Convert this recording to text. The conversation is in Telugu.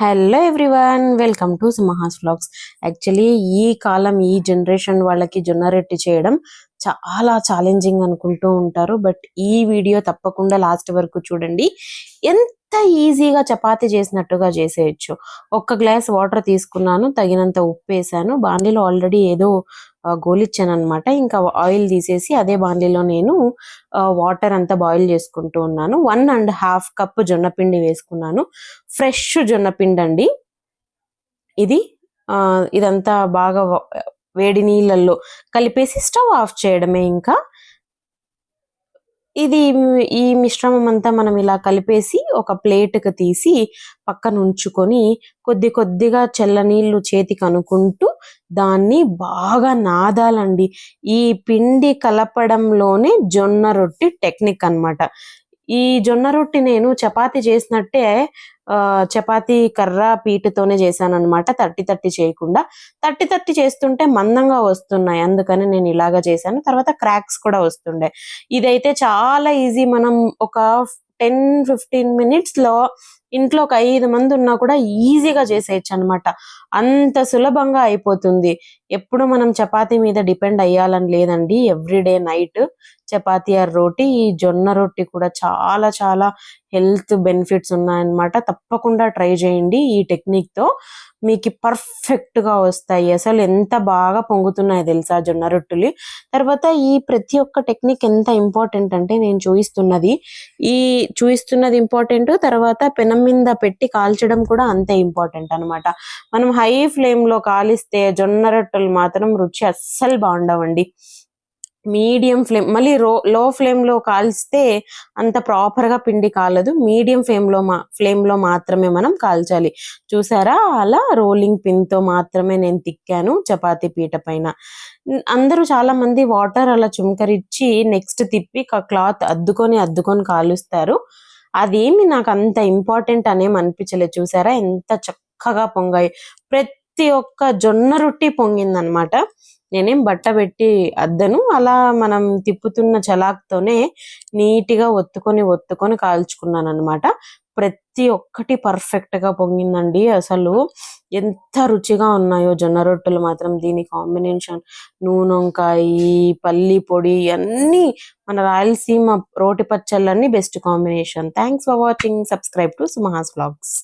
Hello everyone, welcome to Sumaha's vlogs. Actually ఈ కాలం ఈ జనరేషన్ వాళ్ళకి జొన్న రొట్టె చేయడం చాలా ఛాలెంజింగ్ అనుకుంటూ ఉంటారు. బట్ ఈ వీడియో తప్పకుండా లాస్ట్ వరకు చూడండి. ఎంత ఈజీగా చపాతీ చేసినట్టుగా చేసేయచ్చు. ఒక్క గ్లాస్ వాటర్ తీసుకున్నాను, తగినంత ఉప్పు వేసాను. బాండీలో ఆల్రెడీ ఏదో గోలిచ్చాను అనమాట. ఇంకా ఆయిల్ తీసేసి అదే బాండీలో నేను వాటర్ అంతా బాయిల్ చేసుకుంటూ ఉన్నాను. 1.5 కప్ జొన్నపిండి వేసుకున్నాను. ఫ్రెష్ జొన్నపిండి అండి ఇది. ఇదంతా బాగా వేడి నీళ్ళల్లో కలిపేసి స్టవ్ ఆఫ్ చేయడమే. ఇంకా ఇది ఈ మిశ్రమం అంతా మనం ఇలా కలిపేసి ఒక ప్లేట్కి తీసి పక్కన ఉంచుకొని కొద్ది కొద్దిగా చల్లనీళ్ళు చేతికి అనుకుంటూ దాన్ని బాగా నాదాలండి. ఈ పిండి కలపడంలోనే జొన్న రొట్టి టెక్నిక్ అన్నమాట. ఈ జొన్న రొట్టి నేను చపాతీ చేసినట్టే చపాతీ కర్ర పీటతోనే చేశాను అనమాట. తట్టి చేయకుండా. తట్టి చేస్తుంటే మందంగా వస్తున్నాయి, అందుకని నేను ఇలాగా చేశాను. తర్వాత క్రాక్స్ కూడా వస్తుండే. ఇదైతే చాలా ఈజీ. మనం ఒక 10-15 మినిట్స్ లో ఇంట్లో ఒక 5 మంది ఉన్నా కూడా ఈజీగా చేసేయచ్చు అనమాట. అంత సులభంగా అయిపోతుంది. ఎప్పుడు మనం చపాతీ మీద డిపెండ్ అయ్యాలని లేదండి. ఎవ్రీడే నైట్ చపాతీ ఆర్ రోటీ. ఈ జొన్న రొట్టి కూడా చాలా చాలా హెల్త్ బెనిఫిట్స్ ఉన్నాయన్నమాట. తప్పకుండా ట్రై చేయండి. ఈ టెక్నిక్ తో మీకు పర్ఫెక్ట్ గా వస్తాయి. అసలు ఎంత బాగా పొంగుతున్నాయి తెలుసా జొన్న రొట్టెలు. తర్వాత ఈ ప్రతి ఒక్క టెక్నిక్ ఎంత ఇంపార్టెంట్ అంటే నేను చూపిస్తున్నది ఇంపార్టెంట్. తర్వాత పెనం మీద పెట్టి కాల్చడం కూడా అంతే ఇంపార్టెంట్ అన్నమాట. మనం హై ఫ్లేమ్ లో కాలిస్తే జొన్న రొట్టెలు మాత్రం రుచి అస్సలు బాగుండవండి. మీడియం ఫ్లేమ్, మళ్ళీ లో ఫ్లేమ్ లో కాల్స్తే అంత ప్రాపర్ గా పిండి కాలదు. మీడియం ఫ్లేమ్ లో మాత్రమే మనం కాల్చాలి. చూసారా, అలా రోలింగ్ పిన్ తో మాత్రమే నేను తిక్కాను చపాతీ పీట పైన. అందరూ చాలా మంది వాటర్ అలా చుమకరిచ్చి నెక్స్ట్ తిప్పి క్లాత్ అద్దుకొని కాలుస్తారు. అదేమి నాకు అంత ఇంపార్టెంట్ అనేం అనిపించలేదు. చూసారా ఎంత చక్కగా పొంగాయి. ప్రతి ఒక్క జొన్న రొట్టి పొంగిందనమాట. నేనేం బట్ట పెట్టి అద్దను, అలా మనం తిప్పుతున్న చలాక్తోనే నీట్గా ఒత్తుకొని కాల్చుకున్నాను అనమాట. ప్రతి ఒక్కటి పర్ఫెక్ట్ గా పొంగిందండి. అసలు ఎంత రుచిగా ఉన్నాయో జొన్న రొట్టెలు మాత్రం. దీని కాంబినేషన్ నూనె వంకాయ, పల్లి పొడి అన్ని మన రాయలసీమ రోటి పచ్చళ్ళన్నీ best combination. Thanks for watching. Subscribe to Sumaha's vlogs.